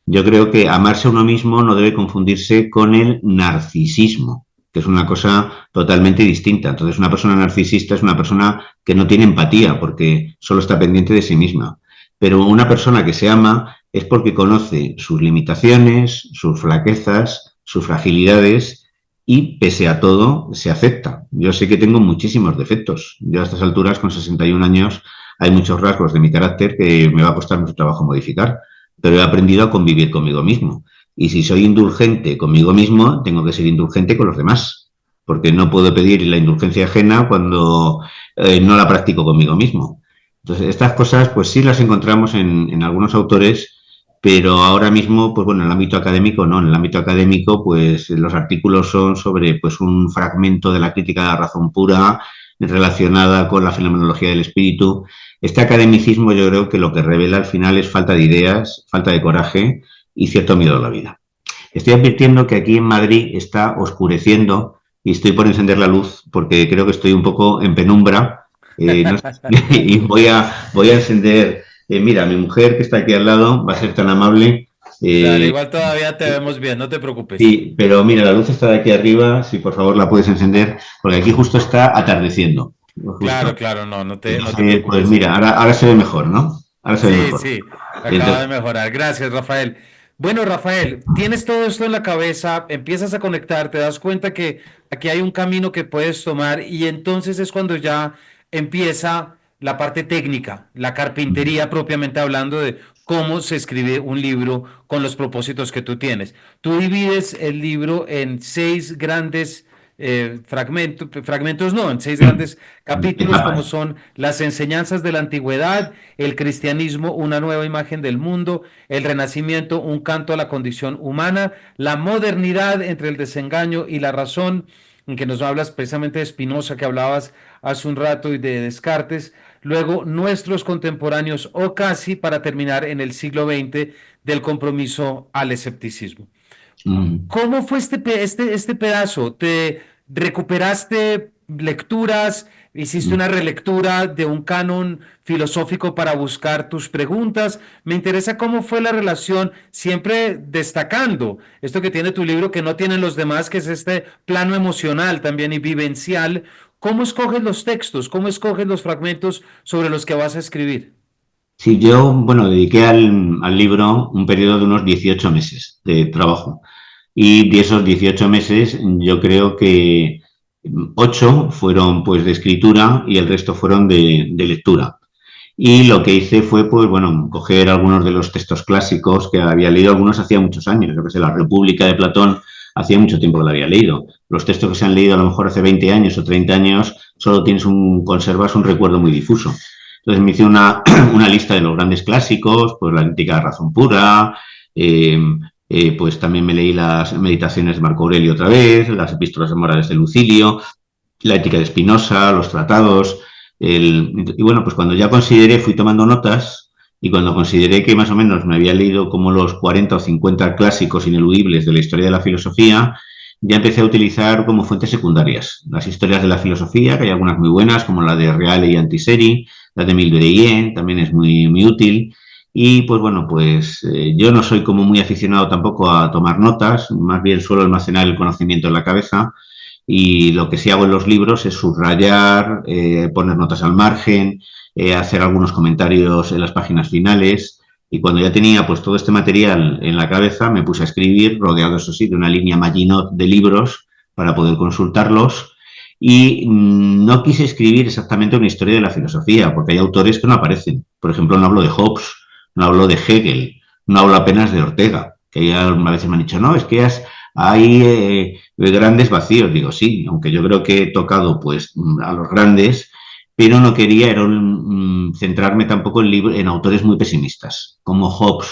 Yo creo que amarse a uno mismo no debe confundirse con el narcisismo, que es una cosa totalmente distinta. Entonces, una persona narcisista es una persona que no tiene empatía porque solo está pendiente de sí misma. Pero una persona que se ama es porque conoce sus limitaciones, sus flaquezas, sus fragilidades y, pese a todo, se acepta. Yo sé que tengo muchísimos defectos. Yo a estas alturas, con 61 años, hay muchos rasgos de mi carácter que me va a costar mucho trabajo modificar, pero he aprendido a convivir conmigo mismo. Y si soy indulgente conmigo mismo, tengo que ser indulgente con los demás, porque no puedo pedir la indulgencia ajena cuando no la practico conmigo mismo. Entonces, estas cosas, pues sí las encontramos en algunos autores, pero ahora mismo, pues bueno, en el ámbito académico no. En el ámbito académico, pues los artículos son sobre pues un fragmento de la crítica de la razón pura relacionada con la fenomenología del espíritu. Este academicismo yo creo que lo que revela al final es falta de ideas, falta de coraje y cierto miedo a la vida. Estoy advirtiendo que aquí en Madrid está oscureciendo y estoy por encender la luz porque creo que estoy un poco en penumbra no sé, y voy a encender. Mira, mi mujer que está aquí al lado va a ser tan amable. Dale, Eh, igual todavía te vemos bien, no te preocupes. sí, pero mira, la luz está de aquí arriba, si por favor la puedes encender, porque aquí justo está atardeciendo. Claro, Justo. claro, no, no te Pues preocupes. mira, ahora se ve mejor, ¿no? Ahora se ve Sí, mejor. sí, acaba de Entonces, mejorar. Gracias, Rafael. Bueno, Rafael, tienes todo esto en la cabeza, empiezas a conectar, te das cuenta que aquí hay un camino que puedes tomar y entonces es cuando ya empieza la parte técnica, la carpintería propiamente hablando de cómo se escribe un libro con los propósitos que tú tienes. Tú divides el libro en seis grandes fragmentos no, en seis grandes capítulos como etapas. son las enseñanzas de la antigüedad, el cristianismo, una nueva imagen del mundo, el renacimiento, un canto a la condición humana, la modernidad entre el desengaño y la razón, en que nos hablas precisamente de Spinoza, que hablabas hace un rato, y de Descartes, luego nuestros contemporáneos o casi para terminar en el siglo XX del compromiso al escepticismo. Mm. ¿Cómo fue este pedazo? ¿Te recuperaste lecturas? ¿Hiciste una relectura de un canon filosófico para buscar tus preguntas? Me interesa cómo fue la relación, siempre destacando esto que tiene tu libro que no tienen los demás, que es este plano emocional también y vivencial. ¿Cómo escoges los textos? ¿Cómo escoges los fragmentos sobre los que vas a escribir? Sí, yo, bueno, dediqué al libro un periodo de unos 18 meses de trabajo. Y de esos 18 meses, yo creo que 8 fueron pues de escritura y el resto fueron de lectura. Y lo que hice fue, pues bueno, coger algunos de los textos clásicos que había leído, algunos hacía muchos años, yo que sé, La República de Platón, hacía mucho tiempo que la había leído. Los textos que se han leído a lo mejor hace 20 años o 30 años, solo conservas un recuerdo muy difuso. Entonces me hice una lista de los grandes clásicos, pues la Crítica de la Razón Pura, eh, pues también me leí las Meditaciones de Marco Aurelio otra vez, las Epístolas Morales de Lucilio, la Ética de Spinoza, los Tratados. Y bueno, pues cuando ya consideré, fui tomando notas y cuando consideré que más o menos me había leído como los 40 o 50 clásicos ineludibles de la historia de la filosofía, ya empecé a utilizar como fuentes secundarias las historias de la filosofía, que hay algunas muy buenas, como la de Reale y Antiseri, la de Emile Durkheim, también es muy útil. Y pues bueno, pues yo no soy como muy aficionado tampoco a tomar notas, más bien suelo almacenar el conocimiento en la cabeza y lo que sí hago en los libros es subrayar, poner notas al margen, hacer algunos comentarios en las páginas finales. Y cuando ya tenía pues todo este material en la cabeza, me puse a escribir, rodeado eso sí de una línea Maginot de libros para poder consultarlos. Y no quise escribir exactamente una historia de la filosofía, porque hay autores que no aparecen. Por ejemplo, no hablo de Hobbes, no hablo de Hegel, no hablo apenas de Ortega, que ya a veces me han dicho, no, es que hay grandes vacíos. Digo, sí, aunque yo creo que he tocado pues a los grandes, pero no quería era centrarme tampoco en autores muy pesimistas, como Hobbes,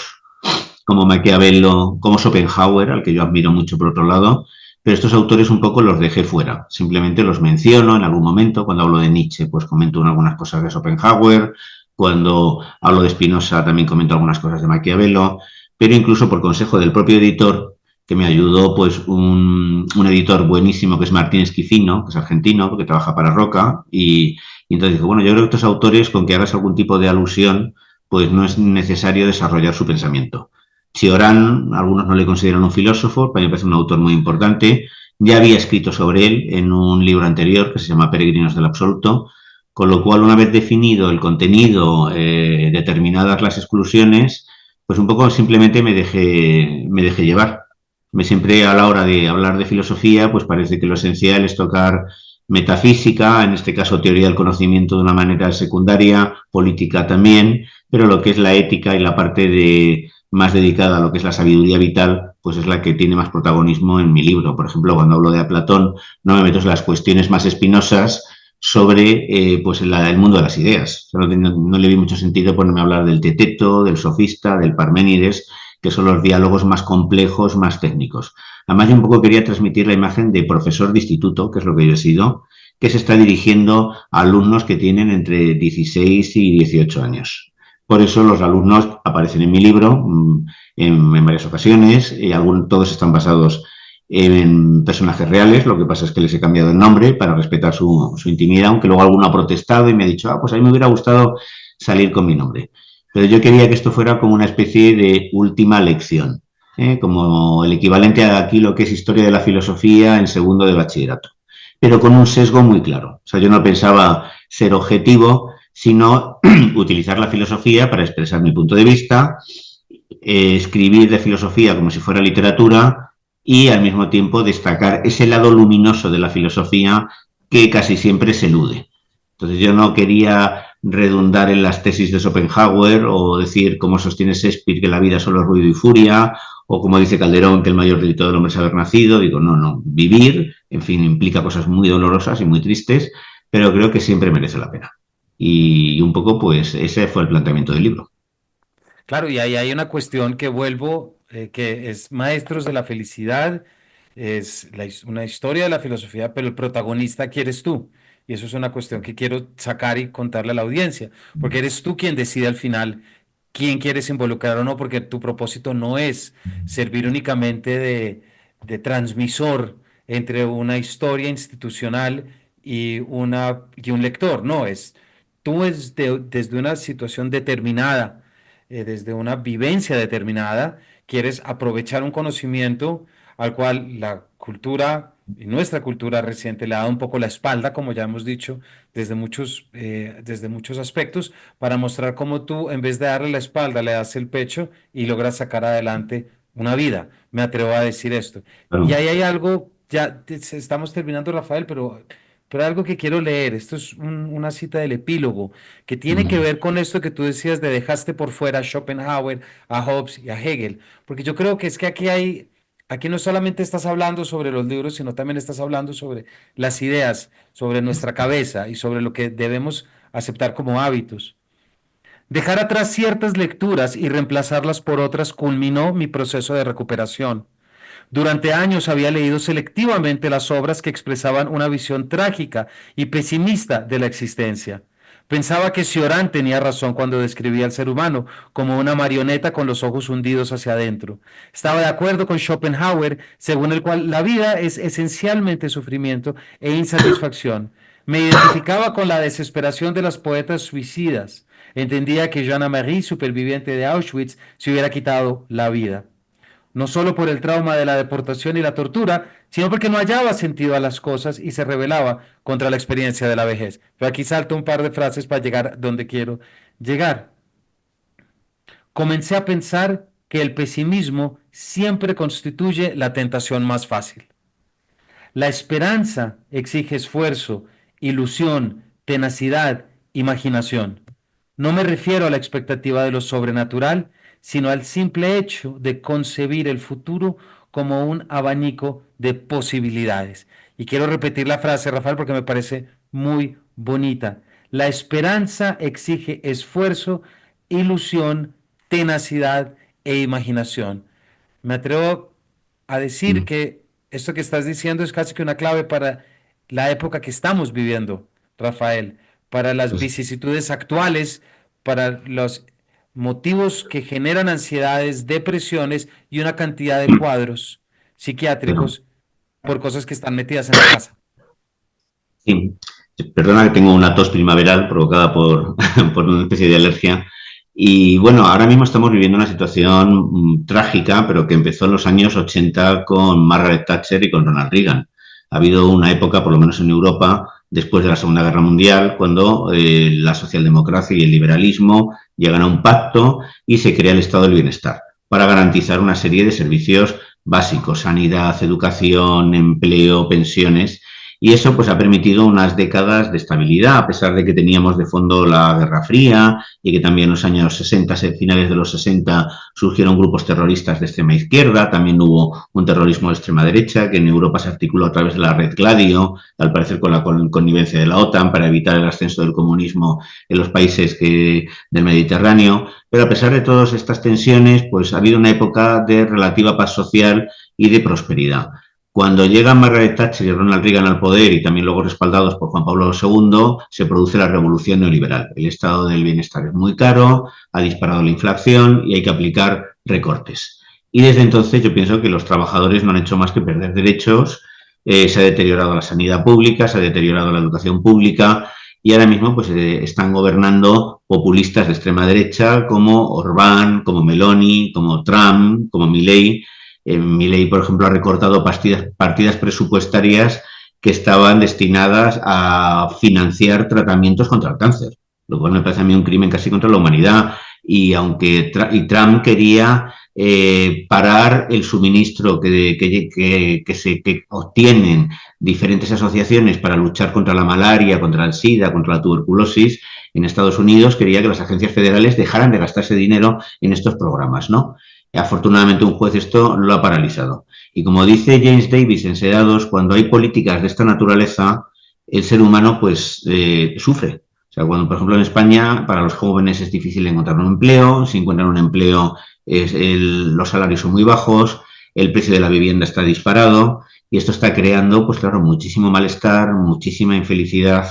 como Maquiavelo, como Schopenhauer, al que yo admiro mucho por otro lado, pero estos autores un poco los dejé fuera. Simplemente los menciono en algún momento. Cuando hablo de Nietzsche, pues comento algunas cosas de Schopenhauer. Cuando hablo de Spinoza, también comento algunas cosas de Maquiavelo. Pero incluso por consejo del propio editor, que me ayudó, pues un editor buenísimo que es Martín Esquifino, que es argentino, que trabaja para Roca. Y entonces dijo, bueno, yo creo que estos autores, con que hagas algún tipo de alusión, pues no es necesario desarrollar su pensamiento. Cioran, algunos no le consideran un filósofo, para mí me parece un autor muy importante. Ya había escrito sobre él en un libro anterior que se llama Peregrinos del Absoluto, con lo cual, una vez definido el contenido, determinadas las exclusiones, pues un poco simplemente me dejé llevar. Me siempre a la hora de hablar de filosofía, pues parece que lo esencial es tocar metafísica, en este caso teoría del conocimiento de una manera secundaria, política también, pero lo que es la ética y la parte más dedicada a lo que es la sabiduría vital, pues es la que tiene más protagonismo en mi libro. Por ejemplo, cuando hablo de Platón, no me meto en las cuestiones más espinosas sobre pues el mundo de las ideas. O sea, no le vi mucho sentido ponerme a hablar del teteto, del sofista, del Parménides, que son los diálogos más complejos, más técnicos. Además, yo un poco quería transmitir la imagen de profesor de instituto, que es lo que yo he sido, que se está dirigiendo a alumnos que tienen entre 16 y 18 años. Por eso los alumnos aparecen en mi libro en varias ocasiones, y todos están basados en personajes reales, lo que pasa es que les he cambiado el nombre para respetar su intimidad, aunque luego alguno ha protestado y me ha dicho, pues a mí me hubiera gustado salir con mi nombre. Pero yo quería que esto fuera como una especie de última lección, como el equivalente a aquí lo que es historia de la filosofía en segundo de bachillerato, pero con un sesgo muy claro. O sea, yo no pensaba ser objetivo, sino utilizar la filosofía para expresar mi punto de vista, escribir de filosofía como si fuera literatura y al mismo tiempo destacar ese lado luminoso de la filosofía que casi siempre se elude. Entonces yo no quería redundar en las tesis de Schopenhauer o decir cómo sostiene Shakespeare que la vida es solo ruido y furia o como dice Calderón que el mayor delito del hombre es haber nacido. Digo, no, vivir, en fin, implica cosas muy dolorosas y muy tristes, pero creo que siempre merece la pena. Y un poco, pues, ese fue el planteamiento del libro. Claro, y ahí hay una cuestión que vuelvo, que es Maestros de la Felicidad, es una historia de la filosofía, pero el protagonista aquí eres tú. Y eso es una cuestión que quiero sacar y contarle a la audiencia, porque eres tú quien decide al final quién quieres involucrar o no, porque tu propósito no es servir únicamente de transmisor entre una historia institucional y un lector, no, es tú desde una situación determinada desde una vivencia determinada, quieres aprovechar un conocimiento al cual la cultura y nuestra cultura reciente le ha dado un poco la espalda, como ya hemos dicho, desde muchos aspectos, para mostrar cómo tú, en vez de darle la espalda, le das el pecho y logras sacar adelante una vida. Me atrevo a decir esto. Y Claro. ahí hay algo, estamos terminando, Rafael, pero algo que quiero leer. Esto es una cita del epílogo que tiene que ver con esto que tú decías de dejaste por fuera a Schopenhauer, a Hobbes y a Hegel, porque yo creo que es que aquí no solamente estás hablando sobre los libros, sino también estás hablando sobre las ideas, sobre nuestra cabeza y sobre lo que debemos aceptar como hábitos. Dejar atrás ciertas lecturas y reemplazarlas por otras culminó mi proceso de recuperación. Durante años había leído selectivamente las obras que expresaban una visión trágica y pesimista de la existencia. Pensaba que Cioran tenía razón cuando describía al ser humano como una marioneta con los ojos hundidos hacia adentro. Estaba de acuerdo con Schopenhauer, según el cual la vida es esencialmente sufrimiento e insatisfacción. Me identificaba con la desesperación de las poetas suicidas. Entendía que Jeanne Marie, superviviente de Auschwitz, se hubiera quitado la vida no solo por el trauma de la deportación y la tortura, sino porque no hallaba sentido a las cosas y se rebelaba contra la experiencia de la vejez. Pero aquí salto un par de frases para llegar donde quiero llegar. Comencé a pensar que el pesimismo siempre constituye la tentación más fácil. La esperanza exige esfuerzo, ilusión, tenacidad, imaginación. No me refiero a la expectativa de lo sobrenatural, sino al simple hecho de concebir el futuro como un abanico de posibilidades. Y quiero repetir la frase, Rafael, porque me parece muy bonita. La esperanza exige esfuerzo, ilusión, tenacidad e imaginación. Me atrevo a decir Mm, que esto que estás diciendo es casi que una clave para la época que estamos viviendo, Rafael, para las pues, vicisitudes actuales, para los motivos que generan ansiedades, depresiones y una cantidad de cuadros claro. psiquiátricos por cosas que están metidas en la casa. Sí. Perdona que tengo una tos primaveral provocada por, por una especie de alergia. Y bueno, ahora mismo estamos viviendo una situación trágica, pero que empezó en los años 80 con Margaret Thatcher y con Ronald Reagan. Ha habido una época, por lo menos en Europa, después de la Segunda Guerra Mundial, cuando la socialdemocracia y el liberalismo llegan a un pacto y se crea el Estado del Bienestar para garantizar una serie de servicios básicos, sanidad, educación, empleo, pensiones. Y eso pues ha permitido unas décadas de estabilidad, a pesar de que teníamos de fondo la Guerra Fría y que también en los años 60, finales de los 60, surgieron grupos terroristas de extrema izquierda, también hubo un terrorismo de extrema derecha que en Europa se articuló a través de la Red Gladio, al parecer con la connivencia de la OTAN para evitar el ascenso del comunismo en los países del Mediterráneo. Pero a pesar de todas estas tensiones, pues ha habido una época de relativa paz social y de prosperidad. Cuando llegan Margaret Thatcher y Ronald Reagan al poder y también luego respaldados por Juan Pablo II, se produce la revolución neoliberal. El estado del bienestar es muy caro, ha disparado la inflación y hay que aplicar recortes. Y desde entonces yo pienso que los trabajadores no han hecho más que perder derechos, se ha deteriorado la sanidad pública, se ha deteriorado la educación pública y ahora mismo pues están gobernando populistas de extrema derecha como Orbán, como Meloni, como Trump, como Milei. Milei, por ejemplo, ha recortado partidas presupuestarias que estaban destinadas a financiar tratamientos contra el cáncer, lo cual me parece a mí un crimen casi contra la humanidad. Y aunque Trump quería parar el suministro que obtienen diferentes asociaciones para luchar contra la malaria, contra el SIDA, contra la tuberculosis, en Estados Unidos quería que las agencias federales dejaran de gastarse dinero en estos programas, ¿no? Afortunadamente un juez esto lo ha paralizado. Y como dice James Davis en Sedados, cuando hay políticas de esta naturaleza, el ser humano pues sufre. O sea, cuando por ejemplo en España para los jóvenes es difícil encontrar un empleo, si encuentran un empleo los salarios son muy bajos, el precio de la vivienda está disparado y esto está creando pues claro muchísimo malestar, muchísima infelicidad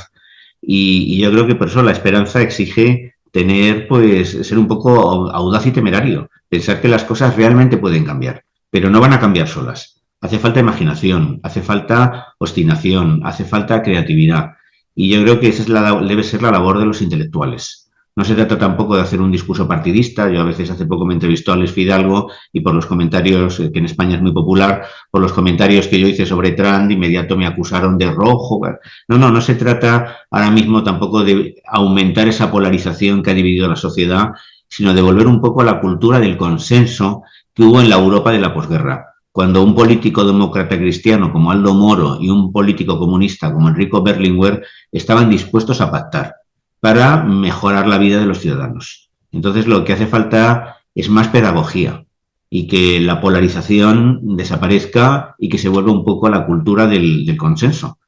y yo creo que por eso la esperanza exige tener, pues, ser un poco audaz y temerario, pensar que las cosas realmente pueden cambiar, pero no van a cambiar solas. Hace falta imaginación, hace falta obstinación, hace falta creatividad. Y yo creo que esa debe ser la labor de los intelectuales. No se trata tampoco de hacer un discurso partidista. Yo a veces hace poco me entrevistó a Alex Fidalgo y por los comentarios, que en España es muy popular, por los comentarios que yo hice sobre Trump, de inmediato me acusaron de rojo. No se trata ahora mismo tampoco de aumentar esa polarización que ha dividido la sociedad, sino de volver un poco a la cultura del consenso que hubo en la Europa de la posguerra. Cuando un político demócrata cristiano como Aldo Moro y un político comunista como Enrico Berlinguer estaban dispuestos a pactar para mejorar la vida de los ciudadanos. Entonces lo que hace falta es más pedagogía y que la polarización desaparezca y que se vuelva un poco a la cultura del consenso.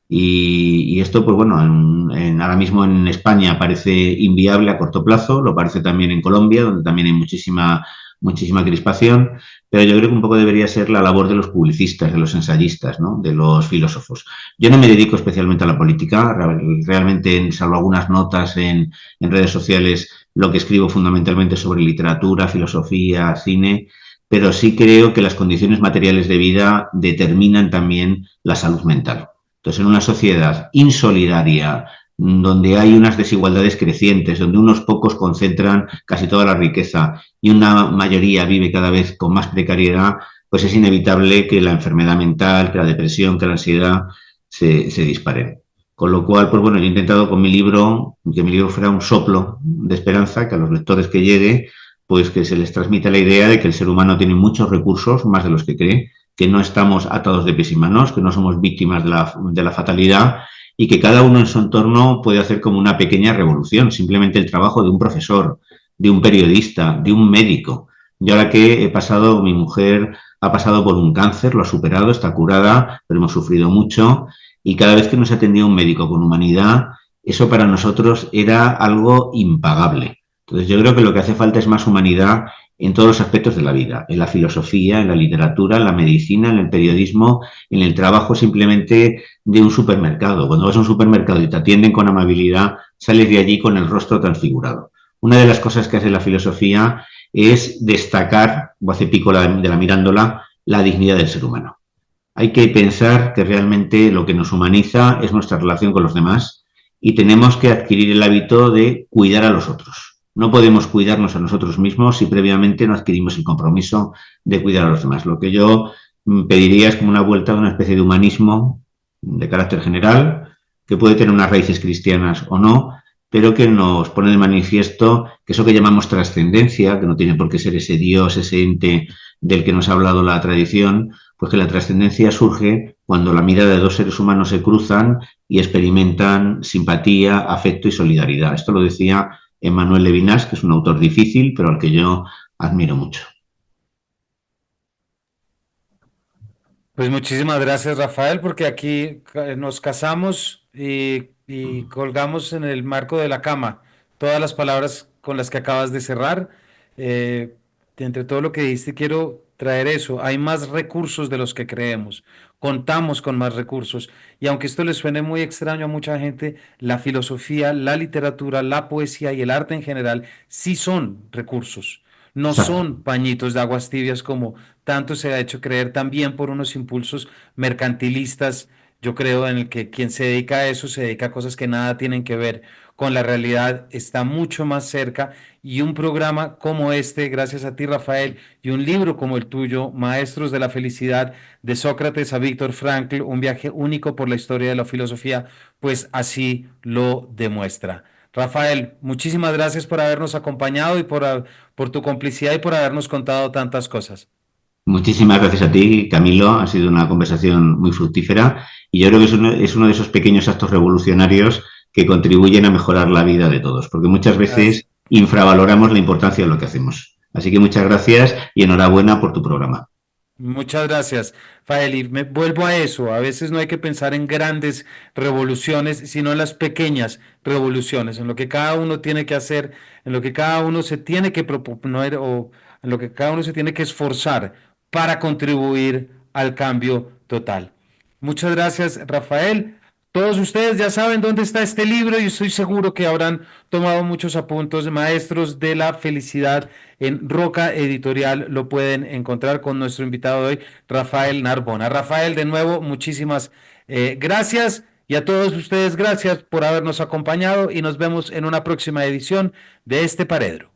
Y esto, pues bueno, ahora mismo en España parece inviable a corto plazo, lo parece también en Colombia, donde también hay muchísima crispación, pero yo creo que un poco debería ser la labor de los publicistas, de los ensayistas, ¿no? De los filósofos. Yo no me dedico especialmente a la política, realmente, salvo algunas notas en redes sociales, lo que escribo fundamentalmente sobre literatura, filosofía, cine, pero sí creo que las condiciones materiales de vida determinan también la salud mental. Entonces, en una sociedad insolidaria, donde hay unas desigualdades crecientes, donde unos pocos concentran casi toda la riqueza y una mayoría vive cada vez con más precariedad, pues es inevitable que la enfermedad mental, que la depresión, que la ansiedad se disparen. Con lo cual, pues bueno, yo he intentado con mi libro, que mi libro fuera un soplo de esperanza, que a los lectores que llegue, pues que se les transmita la idea de que el ser humano tiene muchos recursos, más de los que cree, que no estamos atados de pies y manos, que no somos víctimas de la fatalidad y que cada uno en su entorno puede hacer como una pequeña revolución, simplemente el trabajo de un profesor, de un periodista, de un médico. Yo ahora que he pasado, mi mujer ha pasado por un cáncer, lo ha superado, está curada, pero hemos sufrido mucho y cada vez que nos atendía un médico con humanidad, eso para nosotros era algo impagable. Entonces yo creo que lo que hace falta es más humanidad en todos los aspectos de la vida, en la filosofía, en la literatura, en la medicina, en el periodismo, en el trabajo simplemente de un supermercado. Cuando vas a un supermercado y te atienden con amabilidad, sales de allí con el rostro transfigurado. Una de las cosas que hace la filosofía es destacar, o hace pico de la mirándola, la dignidad del ser humano. Hay que pensar que realmente lo que nos humaniza es nuestra relación con los demás y tenemos que adquirir el hábito de cuidar a los otros. No podemos cuidarnos a nosotros mismos si previamente no adquirimos el compromiso de cuidar a los demás. Lo que yo pediría es como una vuelta a una especie de humanismo de carácter general, que puede tener unas raíces cristianas o no, pero que nos pone de manifiesto que eso que llamamos trascendencia, que no tiene por qué ser ese Dios, ese ente del que nos ha hablado la tradición, pues que la trascendencia surge cuando la mirada de dos seres humanos se cruzan y experimentan simpatía, afecto y solidaridad. Esto lo decía Emmanuel Levinas, que es un autor difícil, pero al que yo admiro mucho. Pues muchísimas gracias, Rafael, porque aquí nos casamos y colgamos en el marco de la cama todas las palabras con las que acabas de cerrar. Eh, entre todo lo que dijiste, quiero traer eso. Hay más recursos de los que creemos. Contamos con más recursos. Y aunque esto le suene muy extraño a mucha gente, la filosofía, la literatura, la poesía y el arte en general sí son recursos. No Exacto. son pañitos de aguas tibias como tanto se ha hecho creer también por unos impulsos mercantilistas, yo creo, en el que quien se dedica a eso se dedica a cosas que nada tienen que ver con la realidad, está mucho más cerca y un programa como este, gracias a ti, Rafael, y un libro como el tuyo, Maestros de la Felicidad, de Sócrates a Víctor Frankl, un viaje único por la historia de la filosofía, pues así lo demuestra. Rafael, muchísimas gracias por habernos acompañado y por tu complicidad y por habernos contado tantas cosas. Muchísimas gracias a ti, Camilo. Ha sido una conversación muy fructífera y yo creo que es uno de esos pequeños actos revolucionarios que contribuyen a mejorar la vida de todos, porque muchas As- veces infravaloramos la importancia de lo que hacemos. Así que muchas gracias y enhorabuena por tu programa. Muchas gracias, Fael. Y me vuelvo a eso. A veces no hay que pensar en grandes revoluciones, sino en las pequeñas revoluciones, en lo que cada uno tiene que hacer, en lo que cada uno se tiene que proponer o en lo que cada uno se tiene que esforzar para contribuir al cambio total. Muchas gracias, Rafael. Todos ustedes ya saben dónde está este libro y estoy seguro que habrán tomado muchos apuntes. Maestros de la Felicidad en Roca Editorial lo pueden encontrar con nuestro invitado de hoy, Rafael Narbona. Rafael, de nuevo, muchísimas gracias y a todos ustedes gracias por habernos acompañado y nos vemos en una próxima edición de este Paredro.